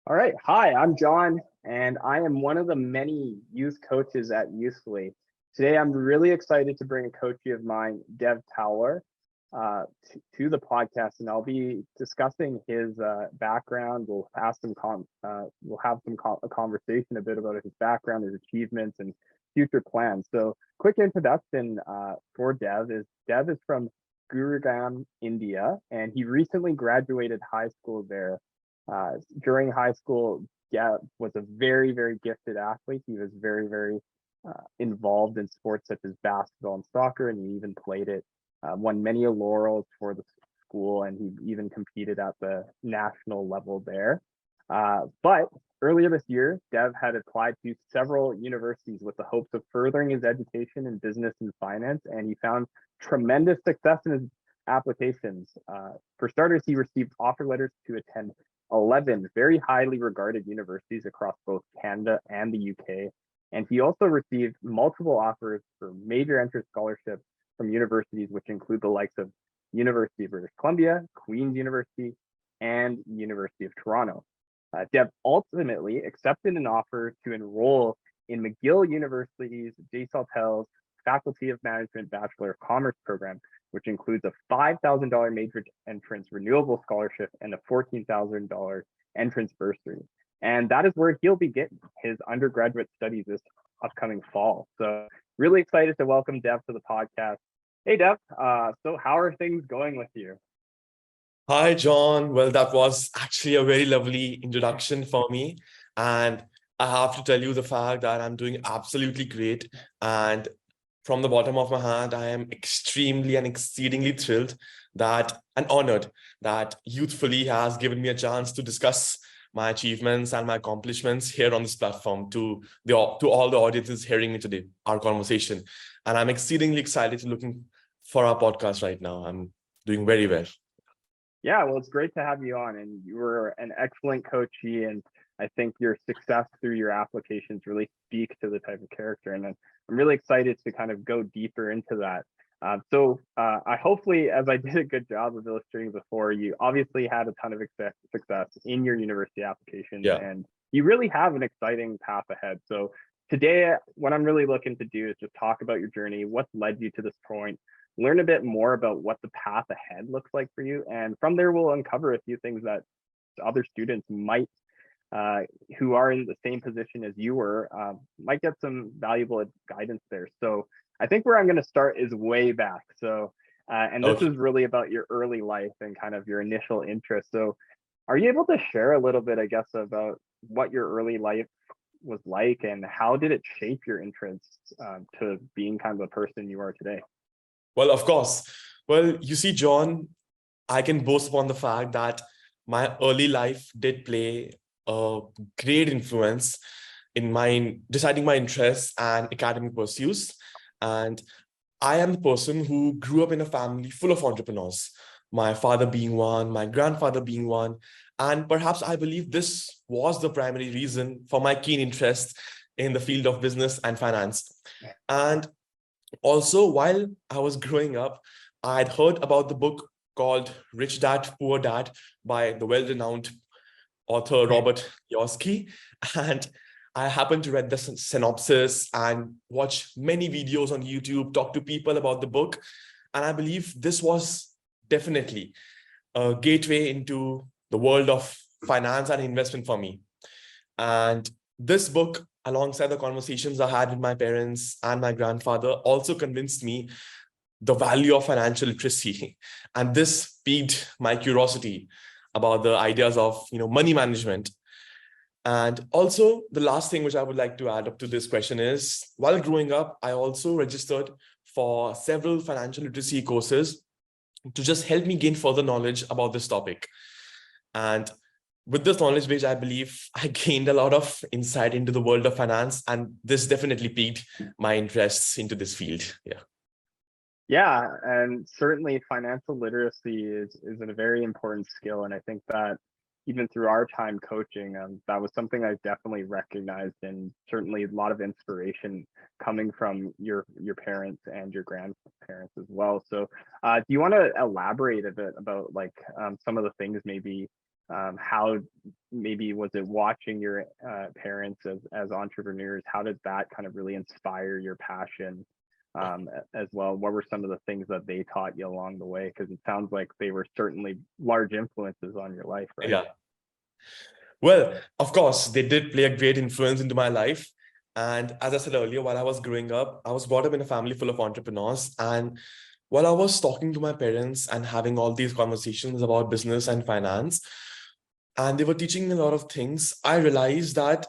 All right. Hi, I'm John, and I am one of the many youth coaches at Youthfully. Today, I'm really excited to bring a coachee of mine, Dev Towler, to the podcast, and I'll be discussing his background. We'll have a conversation a bit about his background, his achievements, and future plans. So, quick introduction for Dev is from Gurugram, India, and he recently graduated high school there. During high school, was a very, very gifted athlete. He was very, very involved in sports such as basketball and soccer, and he even played it, won many laurels for the school, and he even competed at the national level there. But earlier this year, Dev had applied to several universities with the hopes of furthering his education in business and finance, and he found tremendous success in his applications. For starters, he received offer letters to attend 11 very highly regarded universities across both Canada and the UK. And he also received multiple offers for major entrance scholarships from universities, which include the likes of University of British Columbia, Queen's University, and University of Toronto. Dev ultimately accepted an offer to enroll in McGill University's J. Saltell's Faculty of Management Bachelor of Commerce program, which includes a $5,000 major entrance renewable scholarship and a $14,000 entrance bursary. And that is where he'll begin his undergraduate studies this upcoming fall. So really excited to welcome Dev to the podcast. Hey, Dev, so how are things going with you? Hi, John. Well, that was actually a very lovely introduction for me. And I have to tell you the fact that I'm doing absolutely great. And from the bottom of my heart, I am extremely and exceedingly thrilled and honored that Youthfully has given me a chance to discuss my achievements and my accomplishments here on this platform to all the audiences hearing me today, our conversation. And I'm exceedingly excited to looking for our podcast right now. I'm doing very well. Yeah, well, it's great to have you on, and you were an excellent coachee, and I think your success through your applications really speak to the type of character, and I'm really excited to kind of go deeper into that. I hopefully, as I did a good job of illustrating before, you obviously had a ton of success in your university applications, and you really have an exciting path ahead. So today, what I'm really looking to do is just talk about your journey, what's led you to this point, learn a bit more about what the path ahead looks like for you. And from there, we'll uncover a few things that other students might, who are in the same position as you were, might get some valuable guidance there. So I think where I'm going to start is way back. So, and this is really about your early life and kind of your initial interest. So are you able to share a little bit, I guess, about what your early life was like and how did it shape your interests to being kind of the person you are today? Well, of course. Well, you see, John, I can boast upon the fact that my early life did play a great influence in deciding my interests and academic pursuits. And I am the person who grew up in a family full of entrepreneurs, my father being one, my grandfather being one. And perhaps I believe this was the primary reason for my keen interest in the field of business and finance. And also, while I was growing up, I had heard about the book called Rich Dad, Poor Dad by the well-renowned author Robert Kiyosaki. And I happened to read the synopsis and watch many videos on YouTube, talk to people about the book. And I believe this was definitely a gateway into the world of finance and investment for me. And this book, alongside the conversations I had with my parents and my grandfather, also convinced me the value of financial literacy. And this piqued my curiosity about the ideas of money management. And also, the last thing which I would like to add up to this question is, while growing up, I also registered for several financial literacy courses to just help me gain further knowledge about this topic. And with this knowledge base, I believe I gained a lot of insight into the world of finance, and this definitely piqued my interests into this field. Yeah, and certainly financial literacy is a very important skill. And I think that even through our time coaching, that was something I definitely recognized, and certainly a lot of inspiration coming from your parents and your grandparents as well. So do you want to elaborate a bit about like some of the things maybe How maybe was it watching your parents as entrepreneurs? How did that kind of really inspire your passion as well? What were some of the things that they taught you along the way? Because it sounds like they were certainly large influences on your life, right? Yeah. Well, of course, they did play a great influence into my life. And as I said earlier, while I was growing up, I was brought up in a family full of entrepreneurs. And while I was talking to my parents and having all these conversations about business and finance, and they were teaching me a lot of things, I realized that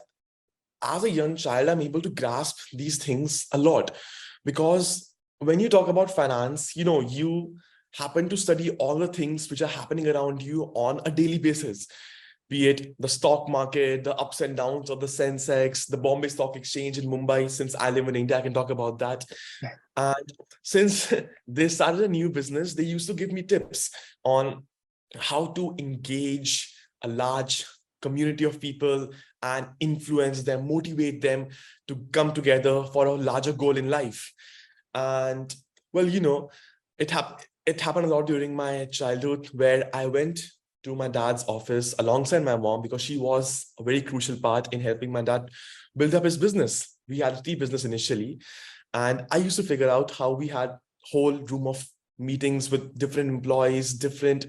as a young child, I'm able to grasp these things a lot. Because when you talk about finance, you happen to study all the things which are happening around you on a daily basis, be it the stock market, the ups and downs of the Sensex, the Bombay Stock Exchange in Mumbai. Since I live in India, I can talk about that. And since they started a new business, they used to give me tips on how to engage a large community of people and influence them, motivate them to come together for a larger goal in life. And well, it happened a lot during my childhood, where I went to my dad's office alongside my mom, because she was a very crucial part in helping my dad build up his business. We had a tea business initially, and I used to figure out how we had whole room of meetings with different employees, different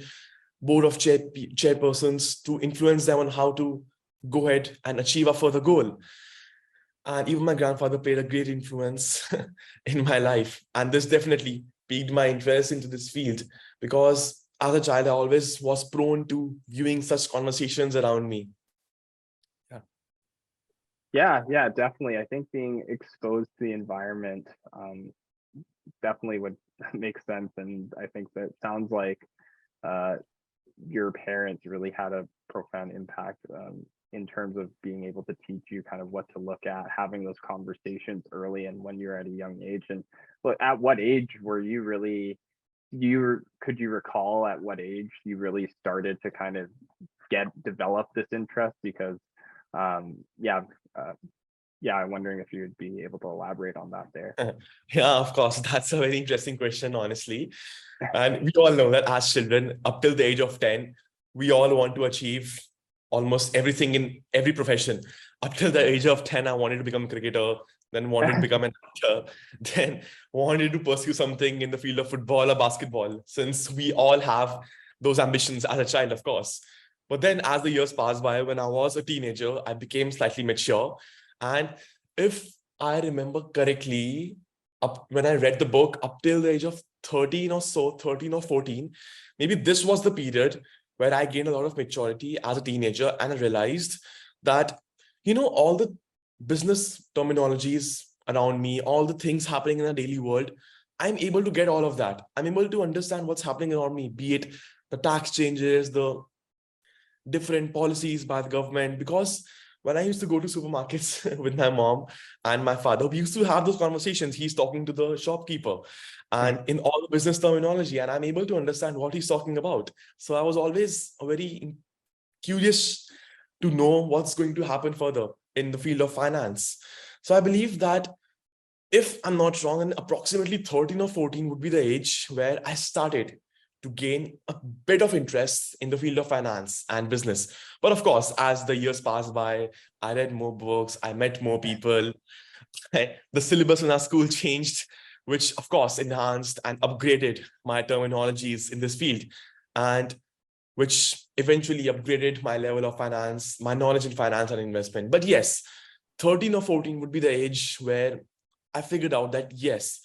board of chairpersons, to influence them on how to go ahead and achieve a further goal. And even my grandfather played a great influence in my life. And this definitely piqued my interest into this field, because as a child, I always was prone to viewing such conversations around me. Yeah. Yeah, definitely. I think being exposed to the environment definitely would make sense. And I think that sounds like uh, your parents really had a profound impact in terms of being able to teach you kind of what to look at, having those conversations early and when you're at a young age. And but at what age were you really, could you recall at what age you really started to kind of develop this interest? Because yeah, I'm wondering if you'd be able to elaborate on that there. Yeah, of course. That's a very interesting question, honestly. And we all know that as children, up till the age of 10, we all want to achieve almost everything in every profession. Up till the age of 10, I wanted to become a cricketer, then wanted to become an actor, then wanted to pursue something in the field of football or basketball, since we all have those ambitions as a child, of course. But then as the years passed by, when I was a teenager, I became slightly mature. And if I remember correctly, when I read the book up till the age of 13 or so, 13 or 14, maybe this was the period where I gained a lot of maturity as a teenager, and I realized that, all the business terminologies around me, all the things happening in the daily world, I'm able to get all of that. I'm able to understand what's happening around me, be it the tax changes, the different policies by the government. Because when I used to go to supermarkets with my mom and my father, we used to have those conversations. He's talking to the shopkeeper and in all the business terminology, and I'm able to understand what he's talking about. So I was always very curious to know what's going to happen further in the field of finance. So I believe that, if I'm not wrong, and approximately 13 or 14 would be the age where I started to gain a bit of interest in the field of finance and business. But of course, as the years passed by, I read more books, I met more people, the syllabus in our school changed, which of course enhanced and upgraded my terminologies in this field, and which eventually upgraded my level of finance, my knowledge in finance and investment. But yes, 13 or 14 would be the age where I figured out that yes,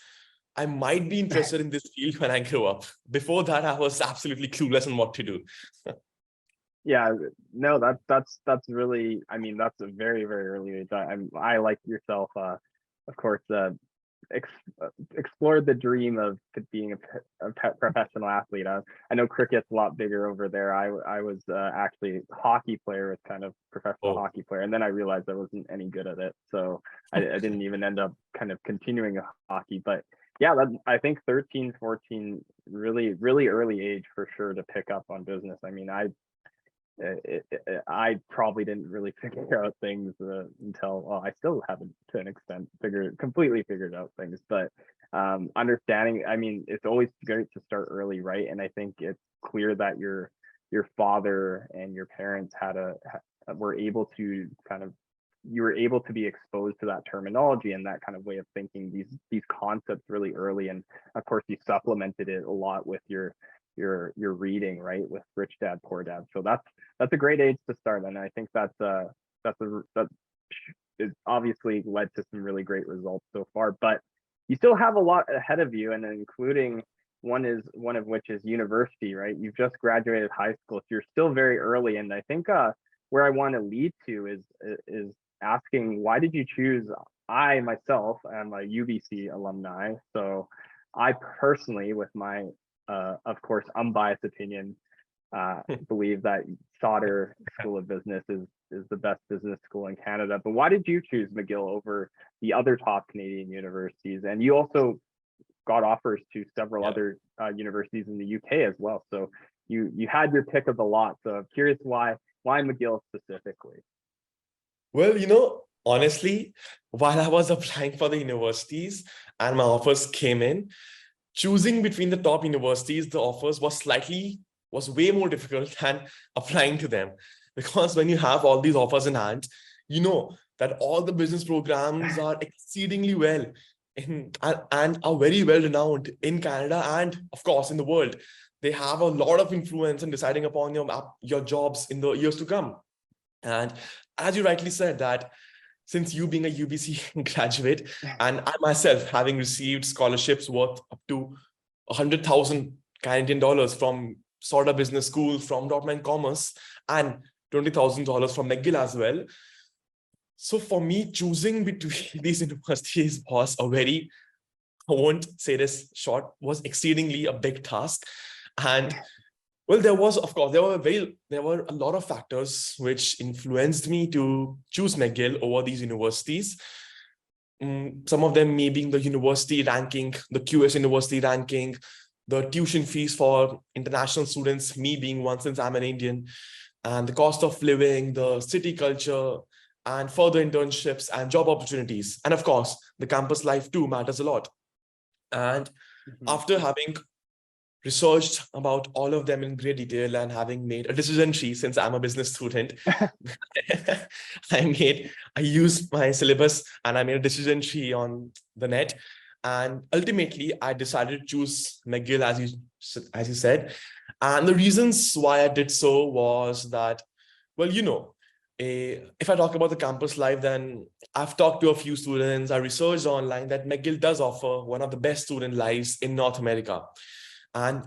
I might be interested in this field when I grow up. Before that, I was absolutely clueless on what to do. Yeah, no, that's really, I mean, that's a very, very early age. I like yourself, of course, ex, explored the dream of being a professional athlete. I know cricket's a lot bigger over there. I was actually a hockey player, with kind of professional Oh, hockey player, and then I realized I wasn't any good at it, so I didn't even end up kind of continuing hockey. But yeah, I think 13, 14, really, really early age for sure to pick up on business. I mean, I probably didn't really figure out things until, well, I still haven't to an extent completely figured out things, but understanding, I mean, it's always great to start early, right? And I think it's clear that you're your father and your parents were able to kind of, you were able to be exposed to that terminology and that kind of way of thinking, these concepts really early. And of course you supplemented it a lot with your reading, right, with Rich Dad Poor Dad. So that's a great age to start, and I think that it obviously led to some really great results so far. But you still have a lot ahead of you, and including one of which is university, right? You've just graduated high school, so you're still very early. And I think where I want to lead to is asking, why did you choose? I myself am a UBC alumni, so I personally, with my of course unbiased opinion, believe that Sauder School of Business is the best business school in Canada. But why did you choose McGill over the other top Canadian universities? And you also got offers to several other universities in the UK as well. So you had your pick of the lot. So I'm curious why McGill specifically. Well, honestly, while I was applying for the universities and my offers came in, choosing between the top universities, the offers was way more difficult than applying to them. Because when you have all these offers in hand, you know that all the business programs are exceedingly well and are very well renowned in Canada and of course in the world. They have a lot of influence in deciding upon your jobs in the years to come. And as you rightly said, that since you being a UBC graduate and I myself having received scholarships worth up to 100,000 Canadian dollars from Sauder Business School, from Dortmund Commerce, and $20,000 from McGill as well. So for me, choosing between these universities was I won't say this short, was exceedingly a big task. And well, there were a lot of factors which influenced me to choose McGill over these universities. Some of them me being the university ranking, the QS university ranking, the tuition fees for international students, me being one since I'm an Indian, and the cost of living, the city culture, and further internships and job opportunities. And of course, the campus life too matters a lot. And after having researched about all of them in great detail and having made a decision tree, since I'm a business student, I used my syllabus and I made a decision tree on the net. And ultimately, I decided to choose McGill, as you said. And the reasons why I did so was that, well, if I talk about the campus life, then I've talked to a few students. I researched online that McGill does offer one of the best student lives in North America. And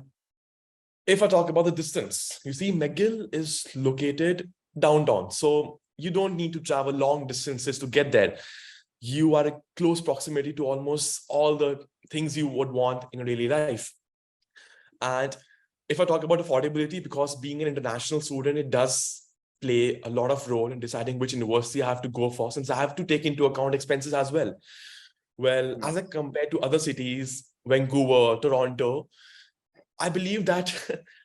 if I talk about the distance, you see, McGill is located downtown. So you don't need to travel long distances to get there. You are in close proximity to almost all the things you would want in a daily life. And if I talk about affordability, because being an international student, it does play a lot of role in deciding which university I have to go for, since I have to take into account expenses as well. Well, as I compare to other cities, Vancouver, Toronto, I believe that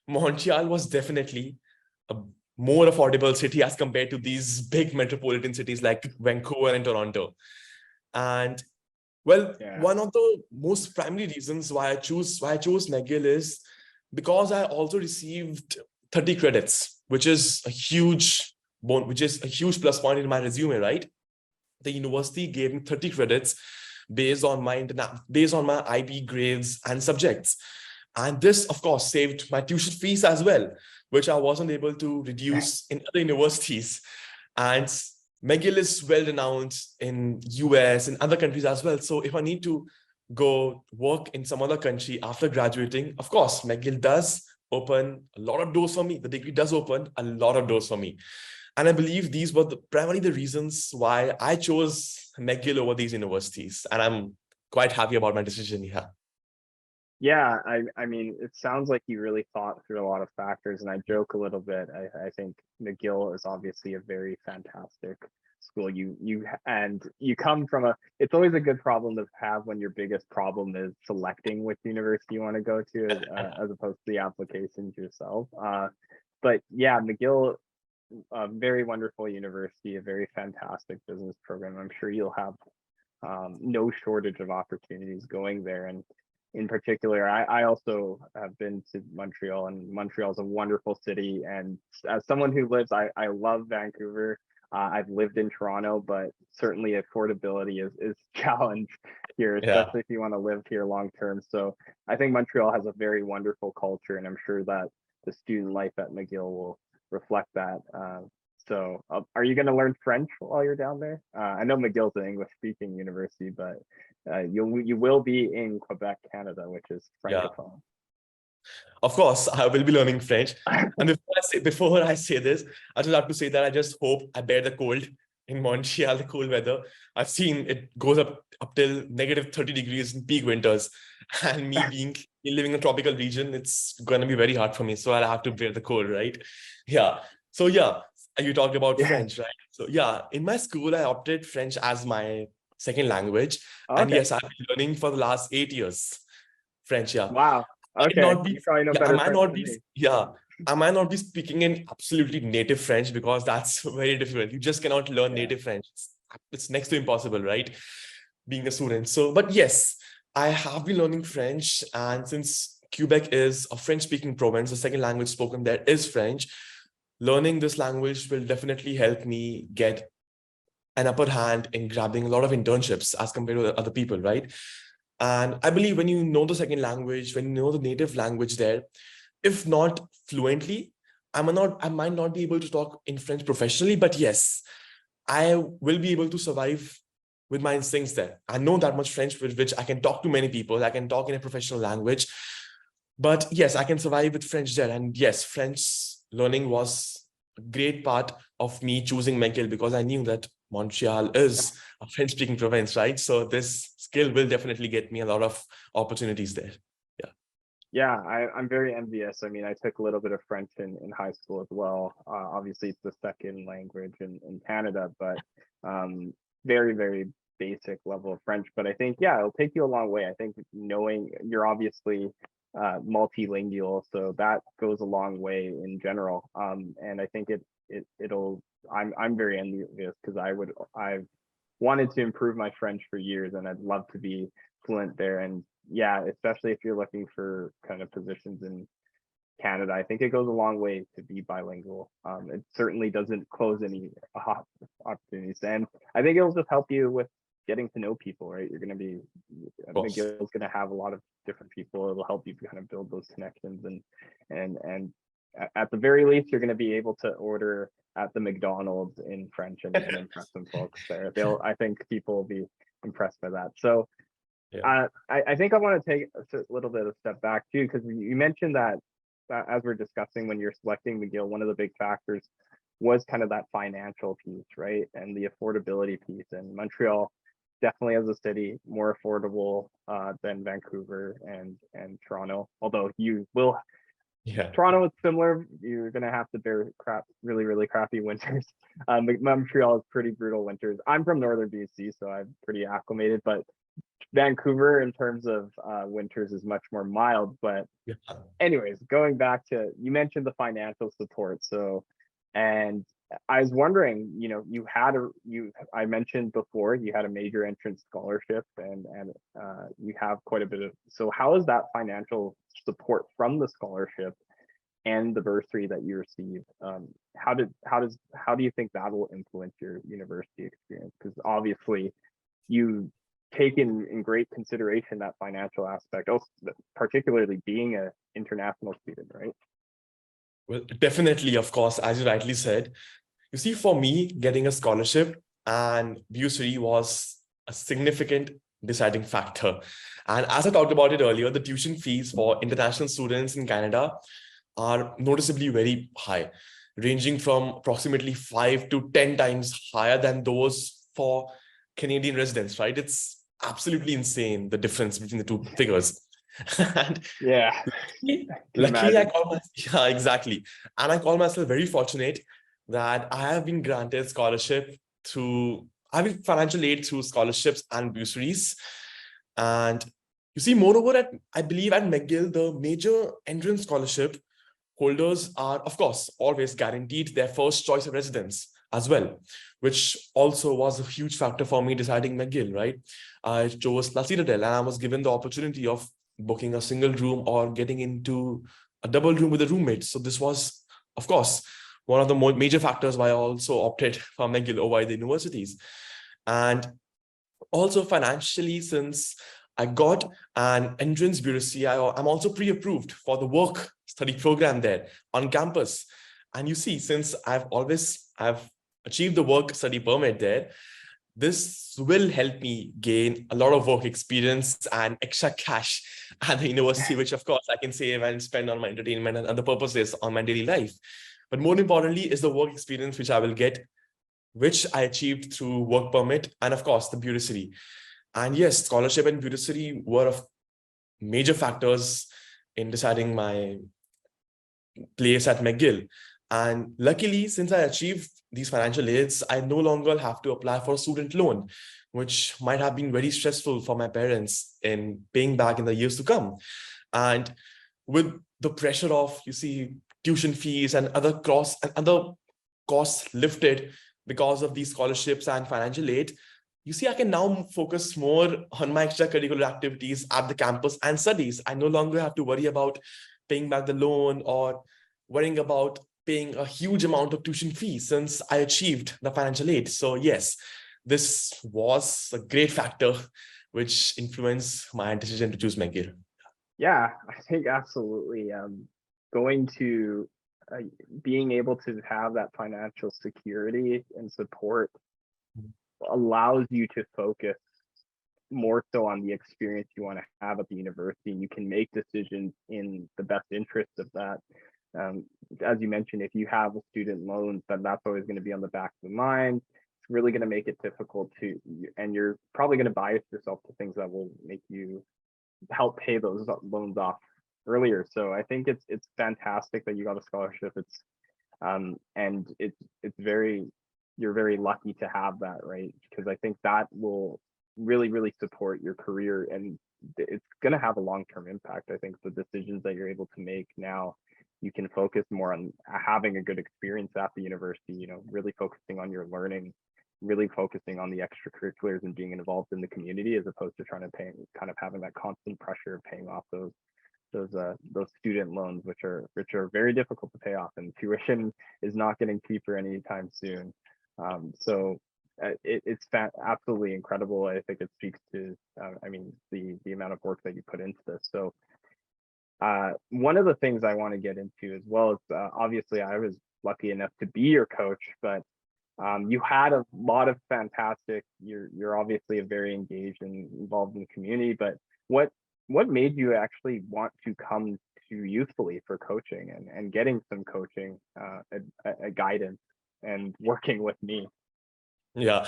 Montreal was definitely a more affordable city as compared to these big metropolitan cities like Vancouver and Toronto. And well, one of the most primary reasons why I chose McGill is because I also received 30 credits, which is a huge plus point in my resume, right? The university gave me 30 credits based on my IB grades and subjects. And this, of course, saved my tuition fees as well, which I wasn't able to reduce in other universities. And McGill is well renowned in US and other countries as well. So if I need to go work in some other country after graduating, of course, McGill does open a lot of doors for me. The degree does open a lot of doors for me. And I believe these were primarily the reasons why I chose McGill over these universities. And I'm quite happy about my decision here. Yeah, I mean, it sounds like you really thought through a lot of factors, and I joke a little bit. I think McGill is obviously a very fantastic school. You come from it's always a good problem to have when your biggest problem is selecting which university you want to go to as opposed to the applications yourself. But yeah, McGill, a very wonderful university, a very fantastic business program. I'm sure you'll have no shortage of opportunities going there. And in particular. I also have been to Montreal, and Montreal is a wonderful city. And as someone who lives, I love Vancouver. I've lived in Toronto, but certainly affordability is challenged here, Yeah. especially if you want to live here long term. So I think Montreal has a very wonderful culture, and I'm sure that the student life at McGill will reflect that. So are you going to learn French while you're down there? I know McGill's an English speaking university, but you will be in Quebec, Canada, which is Yeah. francophone. Of course, I will be learning French. And before I say this, I just have to say that I just hope I bear the cold in Montreal, the cold weather. I've seen it goes up till negative 30 degrees in peak winters. And me living in a tropical region, it's going to be very hard for me. So I'll have to bear the cold, right? Yeah. So yeah, you talked about Yeah. French, right? So yeah, in my school, I opted French as my second language. And Okay. yes, I've been learning for the last 8 years French, yeah. Wow. Might Okay. not be, You probably know yeah, I better might French not than be, me. yeah, I might not be speaking in absolutely native French because that's very difficult. You just cannot learn Yeah. native French. It's next to impossible, right? Being a student. So, but yes, I have been learning French. And since Quebec is a French-speaking province, the second language spoken there is French. Learning this language will definitely help me get an upper hand in grabbing a lot of internships as compared to other people, right? And I believe when you know the second language, when you know the native language there, if not fluently, I might not be able to talk in French professionally, but yes, I will be able to survive with my instincts there. I know that much French with which I can talk to many people. I can talk in a professional language, but yes, I can survive with French there. And yes, French learning was a great part of me choosing McGill because I knew that Montreal is a French-speaking province, right? So this skill will definitely get me a lot of opportunities there. Yeah. Yeah, I'm very envious. I mean, I took a little bit of French in high school as well. Obviously, it's the second language in Canada, but very, very basic level of French. But I think, yeah, it'll take you a long way. I think knowing you're obviously multilingual, so that goes a long way in general. And I think it'll. I'm very envious because I've wanted to improve my French for years, and I'd love to be fluent there. And yeah, especially if you're looking for kind of positions in Canada, I think it goes a long way to be bilingual. It certainly doesn't close any opportunities, and I think it'll just help you with getting to know people, right? You're going to be McGill's going to have a lot of different people. It'll help you kind of build those connections, and at the very least, you're going to be able to order at the McDonald's in French and impress some folks there. I think people will be impressed by that. So Yeah. I think I want to take a little bit of step back too, because you mentioned that as we're discussing when you're selecting McGill, one of the big factors was kind of that financial piece, right? And the affordability piece. And Montreal definitely as a city more affordable than Vancouver and Toronto. Although you will, Yeah. Toronto is similar. You're gonna have to bear really crappy winters. Montreal is pretty brutal winters. I'm from northern BC, so I'm pretty acclimated, but Vancouver in terms of winters is much more mild. But Yeah. anyways, going back to, you mentioned the financial support. So, and I was wondering, I mentioned before you had a major entrance scholarship, and you have quite a bit of. So how is that financial support from the scholarship and the bursary that you receive? How do you think that will influence your university experience? Because obviously you take in great consideration that financial aspect, also particularly being an international student, right? Well, definitely, of course, as you rightly said. You see, for me, getting a scholarship and bursary was a significant deciding factor. And as I talked about it earlier, the tuition fees for international students in Canada are noticeably very high, ranging from approximately 5 to 10 times higher than those for Canadian residents, right? It's absolutely insane, the difference between the two figures. And Yeah, luckily, imagine. yeah, exactly. And I call myself very fortunate that I have been granted scholarship through, I have been financial aid through scholarships and bursaries. And you see, moreover, I believe at McGill, the major entrance scholarship holders are, of course, always guaranteed their first choice of residence as well, which also was a huge factor for me deciding McGill, right? I chose La Citadel and I was given the opportunity of booking a single room or getting into a double room with a roommate. So this was, of course, one of the major factors why I also opted for McGill over the universities. And also financially, since I got an entrance bureaucracy, I'm also pre-approved for the work study program there on campus. And you see, since I've achieved the work study permit there, this will help me gain a lot of work experience and extra cash at the university, which of course I can save and spend on my entertainment and other purposes on my daily life. But more importantly is the work experience which I will get, which I achieved through work permit and of course the bursary. And yes, scholarship and bursary were of major factors in deciding my place at McGill. And luckily, since I achieved these financial aids, I no longer have to apply for a student loan, which might have been very stressful for my parents in paying back in the years to come. And with the pressure of, you see, tuition fees and other costs lifted because of these scholarships and financial aid, you see, I can now focus more on my extracurricular activities at the campus and studies. I no longer have to worry about paying back the loan or worrying about paying a huge amount of tuition fees since I achieved the financial aid. So yes, this was a great factor which influenced my decision to choose McGill. Yeah, I think absolutely. Going to being able to have that financial security and support allows you to focus more so on the experience you want to have at the university, and you can make decisions in the best interest of that. As you mentioned, if you have a student loan, then that's always going to be on the back of the mind. It's really going to make it difficult to, and you're probably going to bias yourself to things that will make you help pay those loans off earlier. So I think it's fantastic that you got a scholarship. It's and it's very, you're very lucky to have that, right? Because I think that will really support your career, and it's going to have a long-term impact. I think the decisions that you're able to make now, you can focus more on having a good experience at the university, you know, really focusing on your learning, really focusing on the extracurriculars and being involved in the community, as opposed to trying to pay, kind of having that constant pressure of paying off those student loans, which are very difficult to pay off, and tuition is not getting cheaper anytime soon. So it's absolutely incredible. I think it speaks to, I mean, the amount of work that you put into this. So one of the things I want to get into as well is, obviously I was lucky enough to be your coach, but you had a lot of fantastic, you're obviously a very engaged and involved in the community, but what made you actually want to come to Youthfully for coaching and getting some coaching, guidance and working with me? Yeah,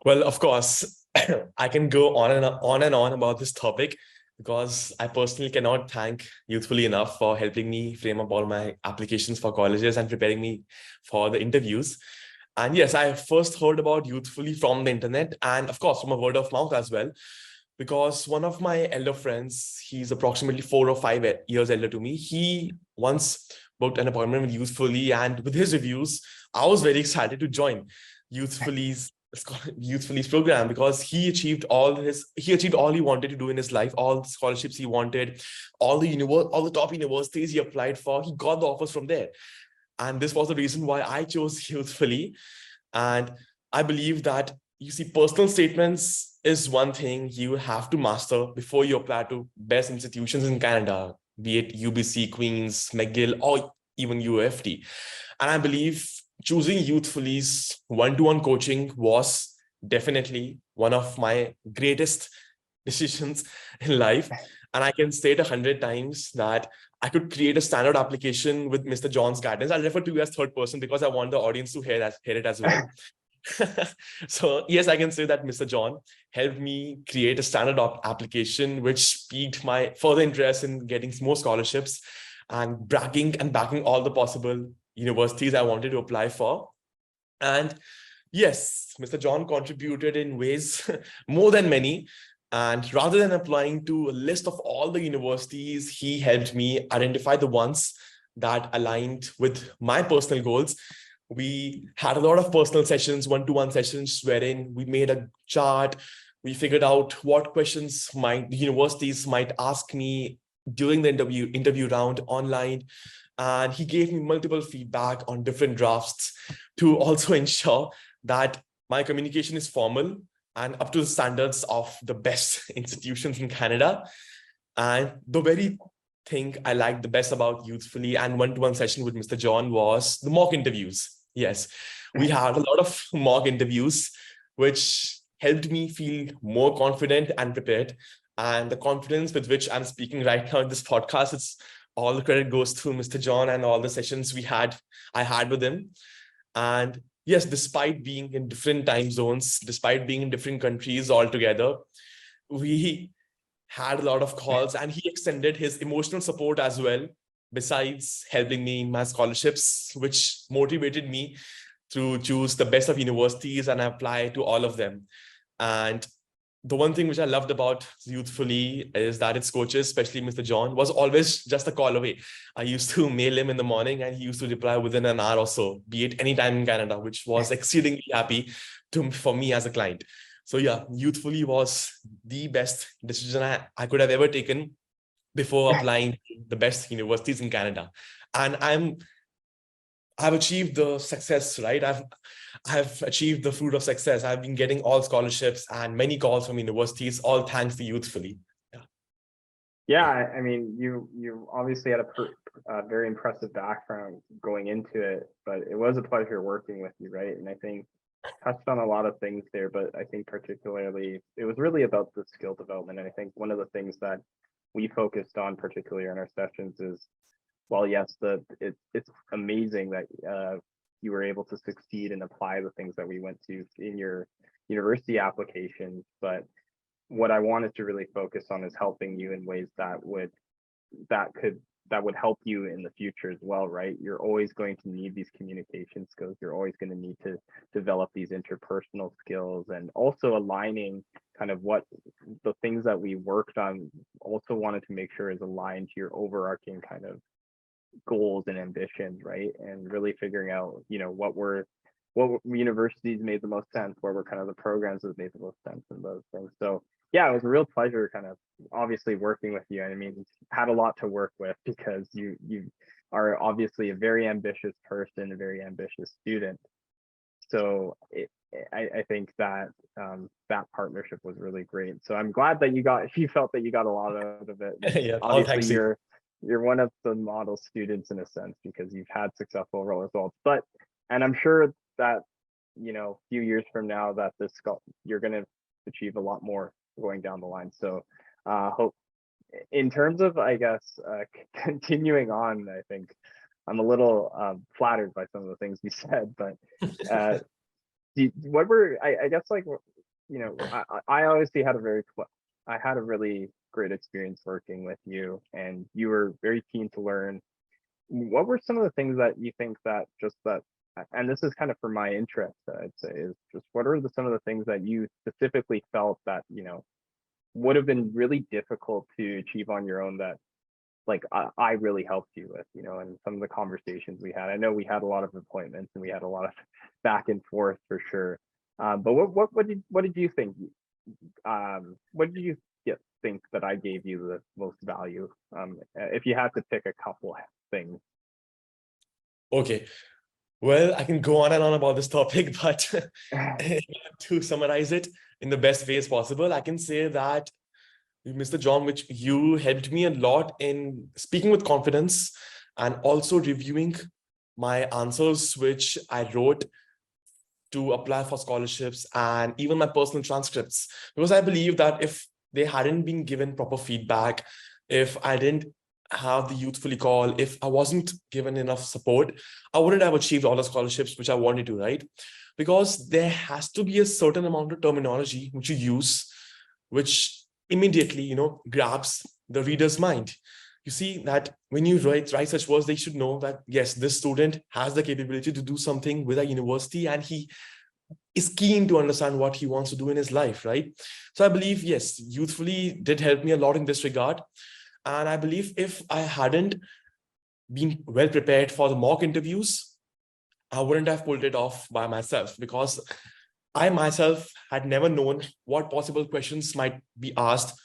well, of course, I can go on and on about this topic, because I personally cannot thank Youthfully enough for helping me frame up all my applications for colleges and preparing me for the interviews. And yes, I first heard about Youthfully from the internet, and of course from a word of mouth as well, because one of my elder friends, he's approximately 4 or 5 years elder to me, he once booked an appointment with Youthfully, and with his reviews, I was very excited to join Youthfully's program, because he achieved all he wanted to do in his life, all the scholarships he wanted, all the top universities he applied for, he got the offers from there. And this was the reason why I chose Youthfully. And I believe that, you see, personal statements is one thing you have to master before you apply to best institutions in Canada, be it UBC, Queen's, McGill, or even UFT. And I believe choosing Youthfully's one-to-one coaching was definitely one of my greatest decisions in life. And I can state 100 times that I could create a standard application with Mr. John's guidance. I'll refer to you as third person because I want the audience to hear it as well. So yes, I can say that Mr. John helped me create a standard application, which piqued my further interest in getting more scholarships and backing all the possible universities I wanted to apply for. And yes, Mr. John contributed in ways more than many. And rather than applying to a list of all the universities, he helped me identify the ones that aligned with my personal goals. We had a lot of personal sessions, one-to-one sessions, wherein we made a chart, We figured out what questions the universities might ask me during the interview round online. And he gave me multiple feedback on different drafts to also ensure that my communication is formal and up to the standards of the best institutions in Canada. And the very thing I liked the best about Youthfully and one-to-one session with Mr. John was the mock interviews. Yes, we had a lot of mock interviews, which helped me feel more confident and prepared. And the confidence with which I'm speaking right now in this podcast, it's all the credit goes to Mr. John and all the sessions I had with him. And yes, despite being in different time zones, despite being in different countries altogether, we had a lot of calls, and he extended his emotional support as well, besides helping me in my scholarships, which motivated me to choose the best of universities and apply to all of them. And the one thing which I loved about Youthfully is that its coaches, especially Mr. John, was always just a call away. I used to mail him in the morning and he used to reply within an hour or so, be it any time in Canada, which was exceedingly happy for me as a client. So yeah, Youthfully was the best decision I could have ever taken before applying to the best universities in Canada. And I've achieved the success, right? I've achieved the fruit of success. I've been getting all scholarships and many calls from universities, all thanks to Youthfully. Yeah, I mean, you obviously had a very impressive background going into it, but it was a pleasure working with you, right? And I think touched on a lot of things there, but I think particularly it was really about the skill development. And I think one of the things that we focused on particularly in our sessions is, well, yes, it's amazing that you were able to succeed and apply the things that we went to in your university applications. But what I wanted to really focus on is helping you in ways that would help you in the future as well, right? You're always going to need these communication skills. You're always going to need to develop these interpersonal skills, and also aligning kind of what the things that we worked on also wanted to make sure is aligned to your overarching kind of goals and ambitions, right? And really figuring out, what universities made the most sense, what were kind of the programs that made the most sense, and those things. So yeah, it was a real pleasure kind of obviously working with you. I mean, had a lot to work with because you are obviously a very ambitious person, a very ambitious student. So I think that that partnership was really great. So I'm glad that you felt that you got a lot out of it. Yeah, obviously you're one of the model students in a sense because you've had successful results. And I'm sure that a few years from now that you're going to achieve a lot more going down the line. So hope in terms of, I guess, continuing on, I think I'm a little flattered by some of the things you said, but I guess, like, I obviously had I had a really great experience working with you, and you were very keen to learn. What were some of the things that you think and this is kind of for my interest, I'd say, is just what are some of the things that you specifically felt that, would have been really difficult to achieve on your own that, like, I really helped you with, and some of the conversations we had. I know we had a lot of appointments and we had a lot of back and forth for sure. But what did you think? What did you think that I gave you the most value? If you had to pick a couple things. Okay. Well, I can go on and on about this topic, but to summarize it in the best ways possible, I can say that Mr. John, which you helped me a lot in speaking with confidence and also reviewing my answers, which I wrote to apply for scholarships, and even my personal transcripts. Because I believe that if they hadn't been given proper feedback, if I didn't have the Youthfully call, if I wasn't given enough support, I wouldn't have achieved all the scholarships which I wanted to, right? Because there has to be a certain amount of terminology which you use, which immediately, grabs the reader's mind. You see that when you write such words, they should know that, yes, this student has the capability to do something with a university and he is keen to understand what he wants to do in his life, right? So I believe, yes, Youthfully did help me a lot in this regard. And I believe if I hadn't been well prepared for the mock interviews, I wouldn't have pulled it off by myself, because I myself had never known what possible questions might be asked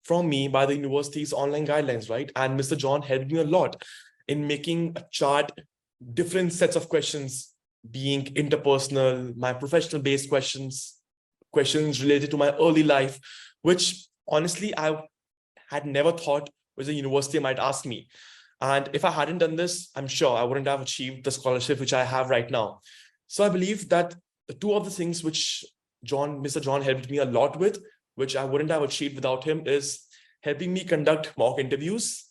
from me by the university's online guidelines, right? And Mr. John helped me a lot in making a chart, different sets of questions, being interpersonal, my professional based questions, questions related to my early life, which honestly I had never thought was a university might ask me. And if I hadn't done this, I'm sure I wouldn't have achieved the scholarship which I have right now. So I believe that the two of the things which Mr. John helped me a lot with, which I wouldn't have achieved without him, is helping me conduct mock interviews,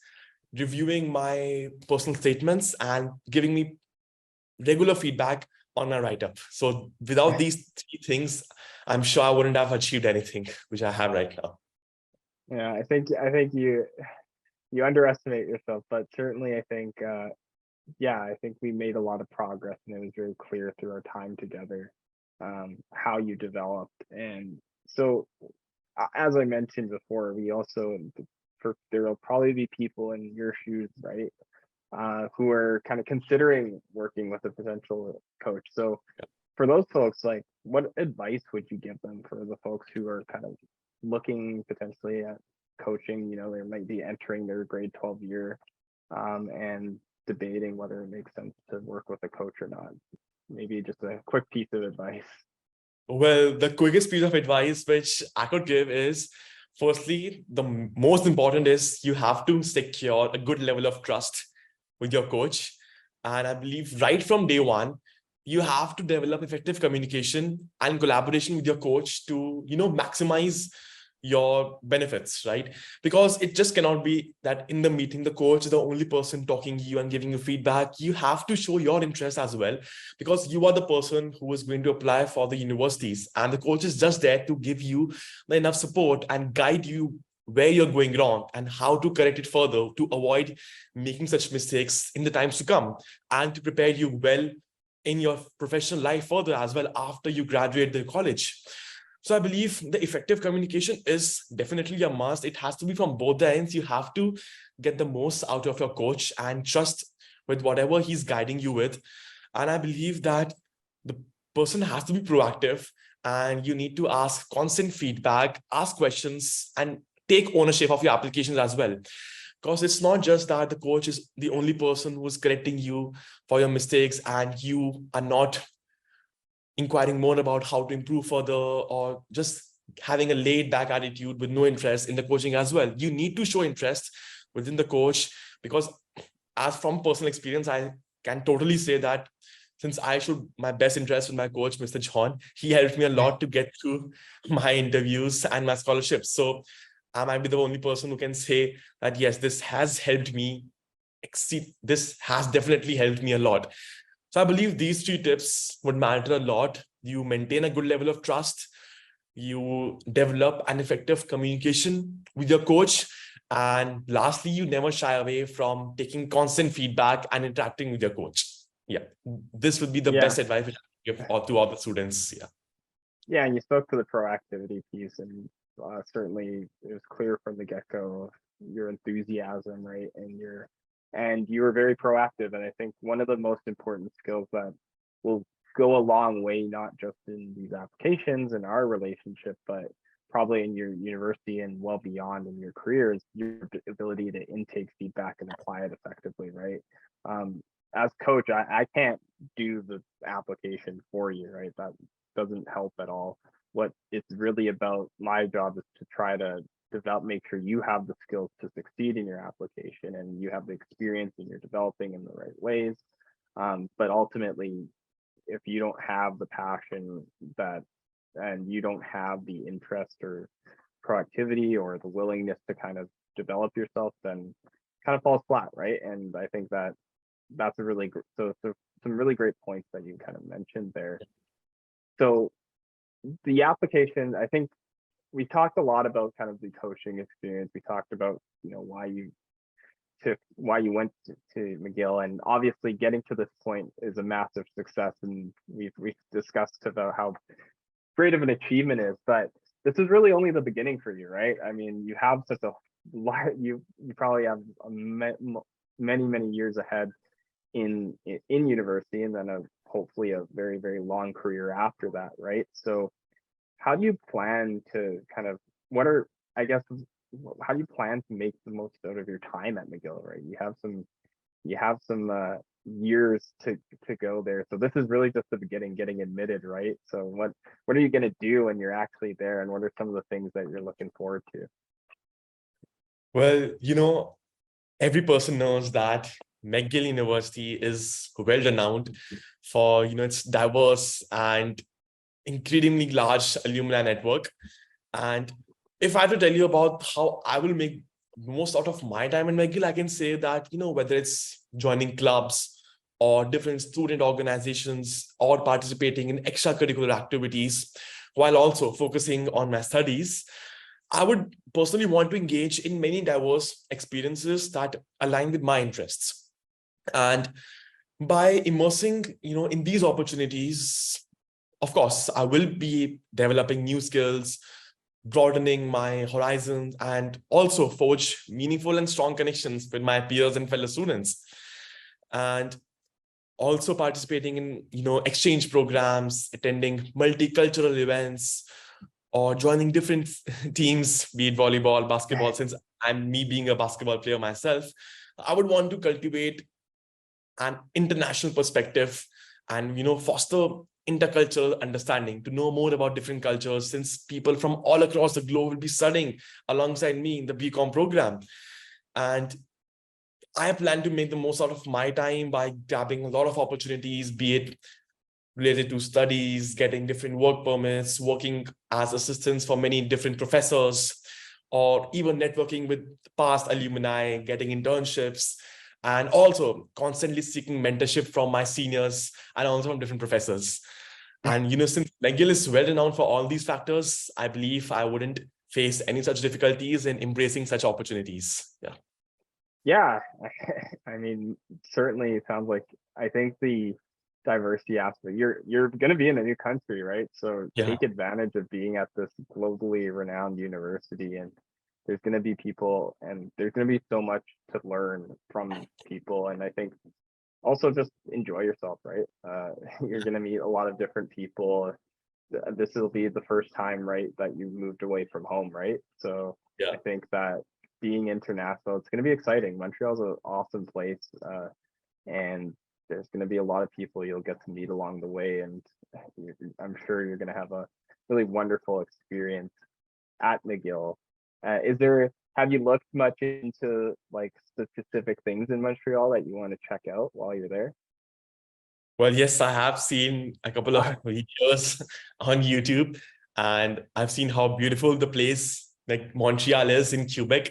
reviewing my personal statements, and giving me regular feedback on my write-up. So without these three things, I'm sure I wouldn't have achieved anything which I have right now. Yeah, I think you underestimate yourself, but certainly I think yeah, I think we made a lot of progress, and it was very clear through our time together how you developed. And so, as I mentioned before, we also there will probably be people in your shoes, right, who are kind of considering working with a potential coach. So, for those folks, like, what advice would you give them for the folks who are kind of looking potentially at coaching? You know, they might be entering their grade 12 year and debating whether it makes sense to work with a coach or not. Maybe just a quick piece of advice. Well, the quickest piece of advice which I could give is, firstly, the most important is you have to secure a good level of trust with your coach. And I believe right from day one, you have to develop effective communication and collaboration with your coach to, maximize your benefits, right? Because it just cannot be that in the meeting, the coach is the only person talking to you and giving you feedback. You have to show your interest as well, because you are the person who is going to apply for the universities, and the coach is just there to give you the enough support and guide you where you're going wrong and how to correct it further to avoid making such mistakes in the times to come, and to prepare you well in your professional life further as well after you graduate the college. So I believe the effective communication is definitely a must. It has to be from both the ends. You have to get the most out of your coach and trust with whatever he's guiding you with. And I believe that the person has to be proactive, and you need to ask constant feedback, ask questions, and take ownership of your applications as well. Because it's not just that the coach is the only person who's correcting you for your mistakes and you are not inquiring more about how to improve further, or just having a laid back attitude with no interest in the coaching as well. You need to show interest within the coach, because as from personal experience, I can totally say that since I showed my best interest with my coach, Mr. John, he helped me a lot to get through my interviews and my scholarships. So I might be the only person who can say that, yes, this has helped me exceed. This has definitely helped me a lot. So I believe these three tips would matter a lot. You maintain a good level of trust, you develop an effective communication with your coach, and lastly, you never shy away from taking constant feedback and interacting with your coach. Yeah, this would be the Yeah, best advice which I give to all the students. Yeah. yeah, and you spoke to the proactivity piece, and certainly it was clear from the get-go your enthusiasm, right, and you were very proactive. And I think one of the most important skills that will go a long way, not just in these applications and our relationship, but probably in your university and well beyond in your career, is your ability to intake feedback and apply it effectively, right? As coach, I can't do the application for you, right? That doesn't help at all. What it's really about, my job is to try to make sure you have the skills to succeed in your application, and you have the experience and you're developing in the right ways. But ultimately, if you don't have the passion that, and you don't have the interest or proactivity or the willingness to kind of develop yourself, then kind of falls flat, right? And I think that that's a really so some really great points that you kind of mentioned there. So the application, I think we talked a lot about kind of the coaching experience. We talked about, why you went to McGill, and obviously getting to this point is a massive success, and we've discussed about how great of an achievement is. But this is really only the beginning for you, right? I mean, you have such a lot. You probably have many years ahead. in university, and then hopefully a very, very long career after that, right? So how do you plan to kind of, what are, I guess, how do you plan to make the most out of your time at McGill, right? You have some years to go there. So this is really just the beginning, getting admitted, right? So what are you going to do when you're actually there, and what are some of the things that you're looking forward to? Well, every person knows that McGill University is well renowned for, its diverse and incredibly large alumni network. And if I had to tell you about how I will make most out of my time in McGill, I can say that, whether it's joining clubs or different student organizations or participating in extracurricular activities, while also focusing on my studies, I would personally want to engage in many diverse experiences that align with my interests. And by immersing, in these opportunities, of course, I will be developing new skills, broadening my horizons, and also forge meaningful and strong connections with my peers and fellow students. And also participating in, exchange programs, attending multicultural events, or joining different teams, be it volleyball, basketball, since I'm me being a basketball player myself, I would want to cultivate an international perspective and, foster intercultural understanding, to know more about different cultures, since people from all across the globe will be studying alongside me in the BCom program. And I plan to make the most out of my time by grabbing a lot of opportunities, be it related to studies, getting different work permits, working as assistants for many different professors, or even networking with past alumni, getting internships, and also constantly seeking mentorship from my seniors and also from different professors. And, since McGill is well renowned for all these factors, I believe I wouldn't face any such difficulties in embracing such opportunities. Yeah. Yeah, I mean, certainly it sounds like, I think the diversity aspect, you're going to be in a new country, right? So Yeah. take advantage of being at this globally renowned university, and there's going to be people, and there's going to be so much to learn from people. And I think also just enjoy yourself, right? You're going to meet a lot of different people. This will be the first time, right, that you moved away from home, right? So Yeah. I think that being international, it's going to be exciting. Montreal's an awesome place, and there's going to be a lot of people you'll get to meet along the way, and I'm sure you're going to have a really wonderful experience at McGill. Have you looked much into like specific things in Montreal that you want to check out while you're there? Well, yes, I have seen a couple of videos on YouTube, and I've seen how beautiful the place like Montreal is in Quebec,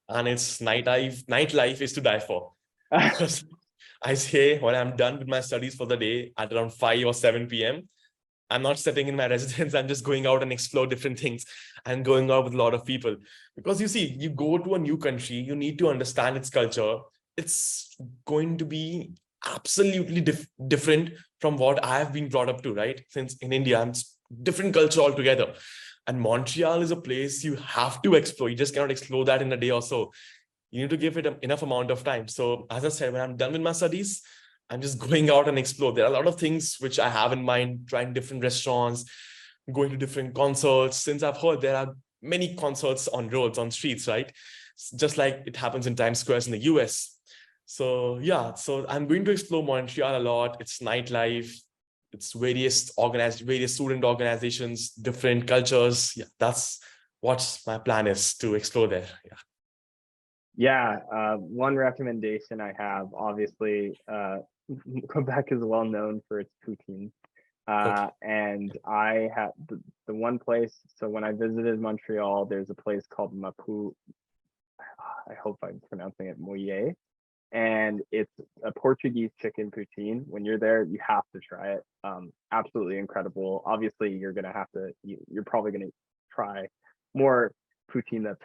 and its nightlife is to die for. Because I say when I'm done with my studies for the day at around 5 or 7 p.m., I'm not sitting in my residence. I'm just going out and explore different things and going out with a lot of people. Because you see, you go to a new country, you need to understand its culture. It's going to be absolutely different from what I have been brought up to, right? Since in India, I'm different culture altogether. And Montreal is a place you have to explore. You just cannot explore that in a day or so. You need to give it enough amount of time. So as I said, when I'm done with my studies, I'm just going out and explore. There are a lot of things which I have in mind, trying different restaurants, going to different concerts. Since I've heard there are many concerts on roads, on streets, right? Just like it happens in Times Square in the US. So yeah, so I'm going to explore Montreal a lot. It's nightlife, it's various student organizations, different cultures. Yeah, that's what my plan is, to explore there. Yeah. Yeah, one recommendation I have, obviously, Quebec is well known for its poutine. Okay. And I had the one place, so when I visited Montreal, there's a place called Mapu, I hope I'm pronouncing it, Moye, and it's a Portuguese chicken poutine. When you're there, you have to try it. Absolutely incredible. Obviously, you're probably gonna try more poutine that's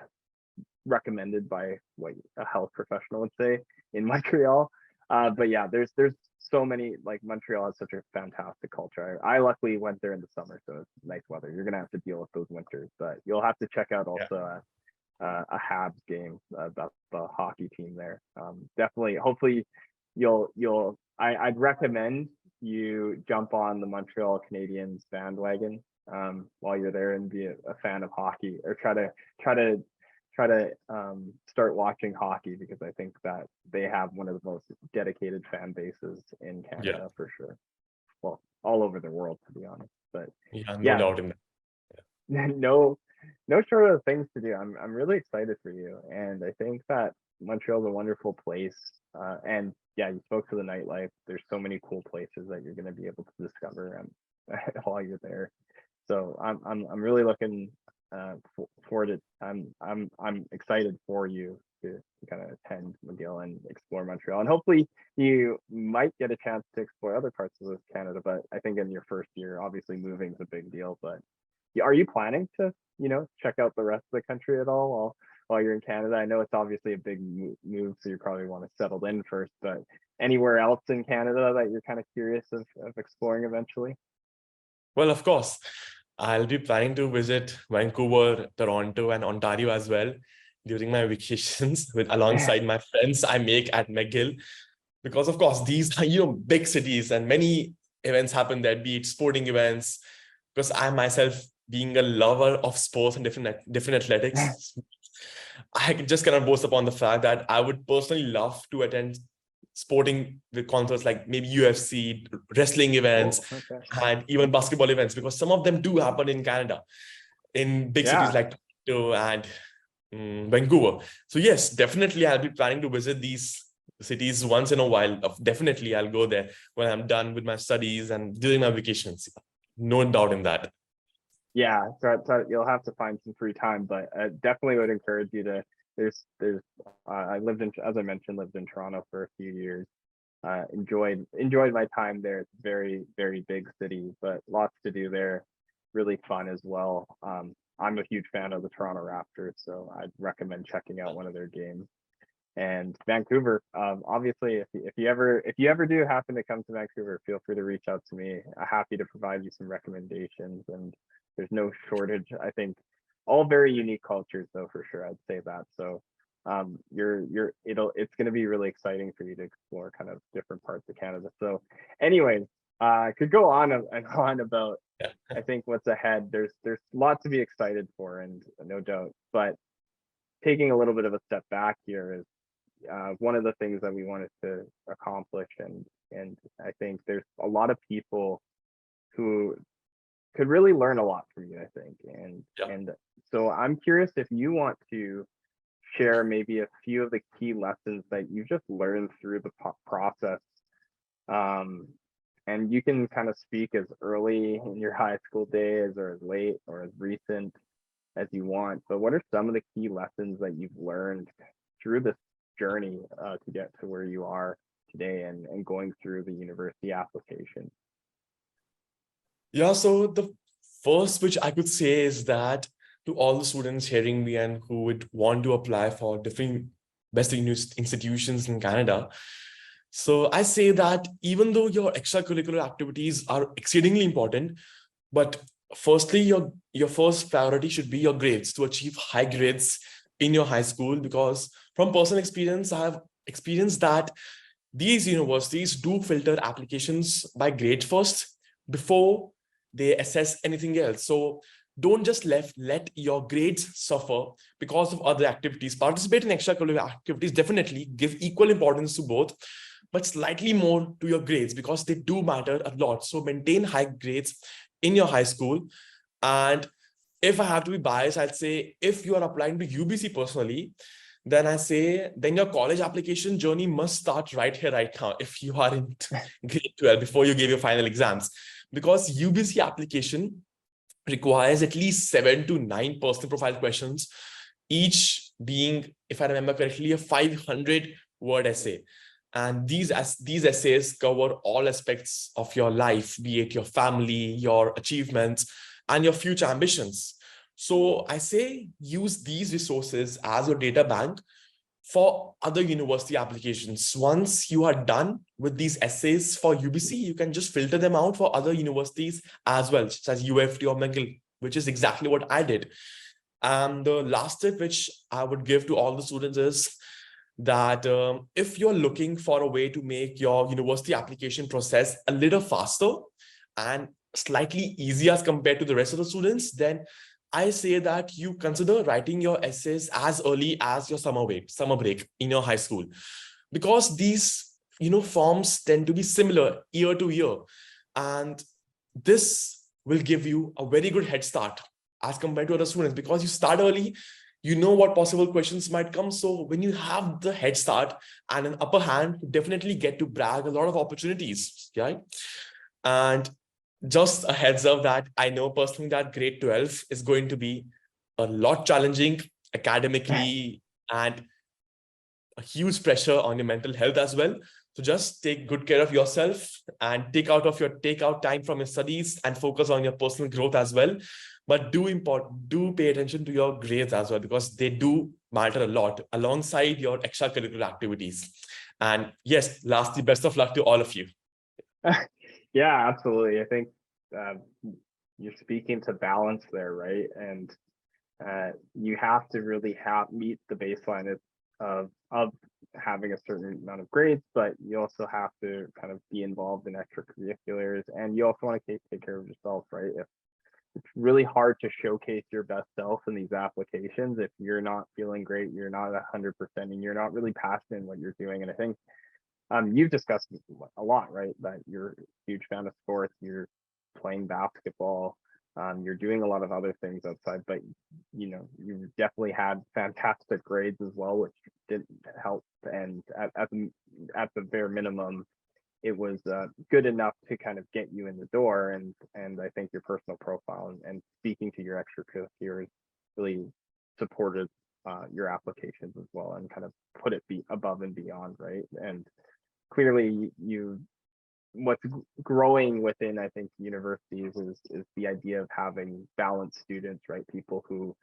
recommended by what a health professional would say in Montreal. But yeah, there's so many, like, Montreal has such a fantastic culture. I luckily went there in the summer, so it's nice weather. You're gonna have to deal with those winters, but you'll have to check out Yeah. also a Habs game. That's the hockey team there. Definitely, hopefully, you'll I'd recommend you jump on the Montreal Canadiens bandwagon while you're there and be a fan of hockey, or try to start watching hockey, because I think that they have one of the most dedicated fan bases in Yeah, Canada for sure. Well, all over the world, to be honest. But yeah, no yeah, doubt in that. no short of things to do. I'm really excited for you, and I think that Montreal's a wonderful place. And yeah, you spoke to the nightlife. There's so many cool places that you're going to be able to discover while you're there. So I'm really looking forward to. I'm excited for you to kind of attend McGill and explore Montreal, and hopefully you might get a chance to explore other parts of Canada. But I think in your first year, obviously moving is a big deal. But are you planning to, check out the rest of the country at all while you're in Canada? I know it's obviously a big move, so you probably want to settle in first. But anywhere else in Canada that you're kind of curious of exploring eventually? Well, of course, I'll be planning to visit Vancouver, Toronto, and Ontario as well during my vacations with alongside my friends I make at McGill. Because of course, these are, big cities and many events happen there, be it sporting events. Because I myself, being a lover of sports and different athletics, I just cannot boast upon the fact that I would personally love to attend sporting with concerts like maybe UFC, wrestling events, Oh, okay. and even basketball events, because some of them do happen in Canada, in big cities Yeah. like Toronto and Vancouver. So yes, definitely I'll be planning to visit these cities once in a while. Definitely I'll go there when I'm done with my studies and during my vacations. No doubt in that. Yeah, so you'll have to find some free time, but I definitely would encourage you to. There's I lived in, as I mentioned, lived in Toronto for a few years. Enjoyed my time there. It's very, very big city, but lots to do there. Really fun as well. I'm a huge fan of the Toronto Raptors, so I'd recommend checking out one of their games. And Vancouver, obviously, if you ever do happen to come to Vancouver, feel free to reach out to me. I'm happy to provide you some recommendations, and there's no shortage. I think all very unique cultures, though, for sure. I'd say that. So it's going to be really exciting for you to explore kind of different parts of Canada. So anyways, I could go on and on about, Yeah. I think, what's ahead. There's lots to be excited for, and no doubt. But taking a little bit of a step back here is one of the things that we wanted to accomplish, and I think there's a lot of people who could really learn a lot from you, I think. Yeah. And so I'm curious if you want to share maybe a few of the key lessons that you just learned through the process. And you can kind of speak as early in your high school days or as late or as recent as you want. But what are some of the key lessons that you've learned through this journey to get to where you are today, and going through the university application? Yeah, so the first which I could say is that to all the students hearing me and who would want to apply for different best institutions in Canada. So I say that even though your extracurricular activities are exceedingly important, but firstly, your first priority should be your grades, to achieve high grades in your high school, because from personal experience, I have experienced that these universities do filter applications by grade first before they assess anything else. So don't just let your grades suffer because of other activities. Participate in extracurricular activities, definitely give equal importance to both, but slightly more to your grades because they do matter a lot. So maintain high grades in your high school. And if I have to be biased, I'd say if you are applying to UBC personally, then I say then your college application journey must start right here, right now, if you are in grade 12 before you give your final exams, because UBC application requires at least 7 to 9 personal profile questions, each being, if I remember correctly, a 500-word essay. And these essays cover all aspects of your life, be it your family, your achievements, and your future ambitions. So I say use these resources as your data bank for other university applications. Once you are done with these essays for UBC, you can just filter them out for other universities as well, such as UFT or McGill, which is exactly what I did. And the last tip which I would give to all the students is that if you're looking for a way to make your university application process a little faster and slightly easier as compared to the rest of the students, then I say that you consider writing your essays as early as your summer break in your high school, because these forms tend to be similar year to year, and this will give you a very good head start as compared to other students, because you start early, you know what possible questions might come. So when you have the head start and an upper hand, you definitely get to brag a lot of opportunities, right? And just a heads up that I know personally that grade 12 is going to be a lot challenging academically, and a huge pressure on your mental health as well. So just take good care of yourself and take out time from your studies and focus on your personal growth as well. But do pay attention to your grades as well, because they do matter a lot alongside your extracurricular activities. And yes, lastly, best of luck to all of you. Yeah, absolutely. I think uh, you're speaking to balance there, right? And you have to really meet the baseline of having a certain amount of grades, but you also have to kind of be involved in extracurriculars, and you also want to take care of yourself, right? If it's really hard to showcase your best self in these applications if you're not feeling great, you're not 100%, and you're not really passionate in what you're doing. And I think you've discussed a lot, right? That you're a huge fan of sports, you're playing basketball, you're doing a lot of other things outside, but you definitely had fantastic grades as well, which didn't help. And at the bare minimum, it was good enough to kind of get you in the door. And I think your personal profile and speaking to your extracurriculars really supported your applications as well, and kind of put it above and beyond, right? And clearly what's growing within, I think, universities is the idea of having balanced students, right? People who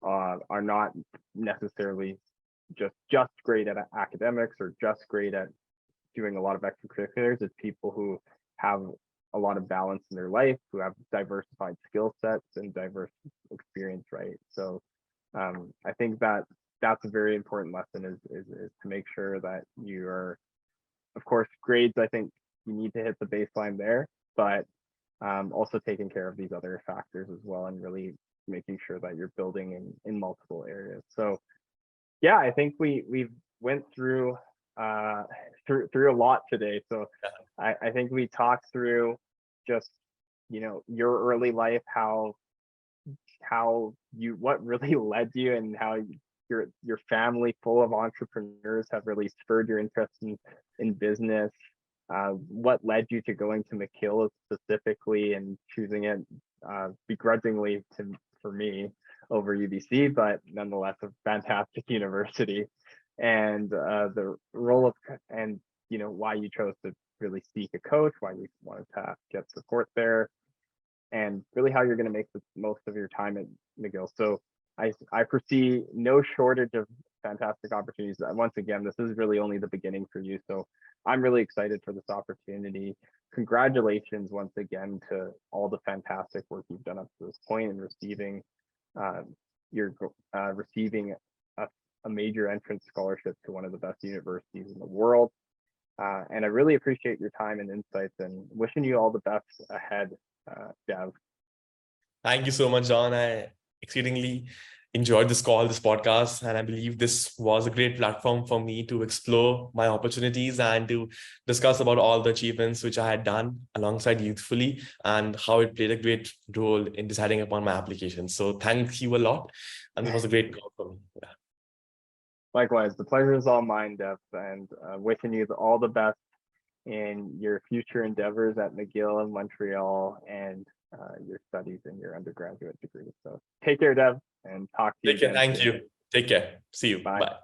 are not necessarily just great at academics or just great at doing a lot of extracurriculars. It's people who have a lot of balance in their life, who have diversified skill sets and diverse experience, right? So I think that's a very important lesson, is to make sure that you are, of course, grades, I think you need to hit the baseline there, but also taking care of these other factors as well, and really making sure that you're building in multiple areas. So yeah, I think we've went through through a lot today. So I think we talked through just your early life, how what really led you, and how your family full of entrepreneurs have really spurred your interest in business, what led you to going to McGill specifically and choosing it begrudgingly for me over UBC, but nonetheless a fantastic university, and the role of, and why you chose to really seek a coach, why you wanted to get support there, and really how you're going to make the most of your time at McGill. So I foresee no shortage of fantastic opportunities. Once again, this is really only the beginning for you. So I'm really excited for this opportunity. Congratulations once again to all the fantastic work you've done up to this point, and receiving receiving a major entrance scholarship to one of the best universities in the world. And I really appreciate your time and insights, and wishing you all the best ahead, Dev. Thank you so much, John. I exceedingly enjoyed this podcast, and I believe this was a great platform for me to explore my opportunities and to discuss about all the achievements which I had done alongside Youthfully, and how it played a great role in deciding upon my application. So thank you a lot, and it was a great call for me. Yeah. Likewise, the pleasure is all mine, Dev, and wishing you all the best in your future endeavors at McGill in Montreal, and your studies in your undergraduate degree. So take care, Dev, and talk to you again. Thank you. Take care. See you. Bye. Bye.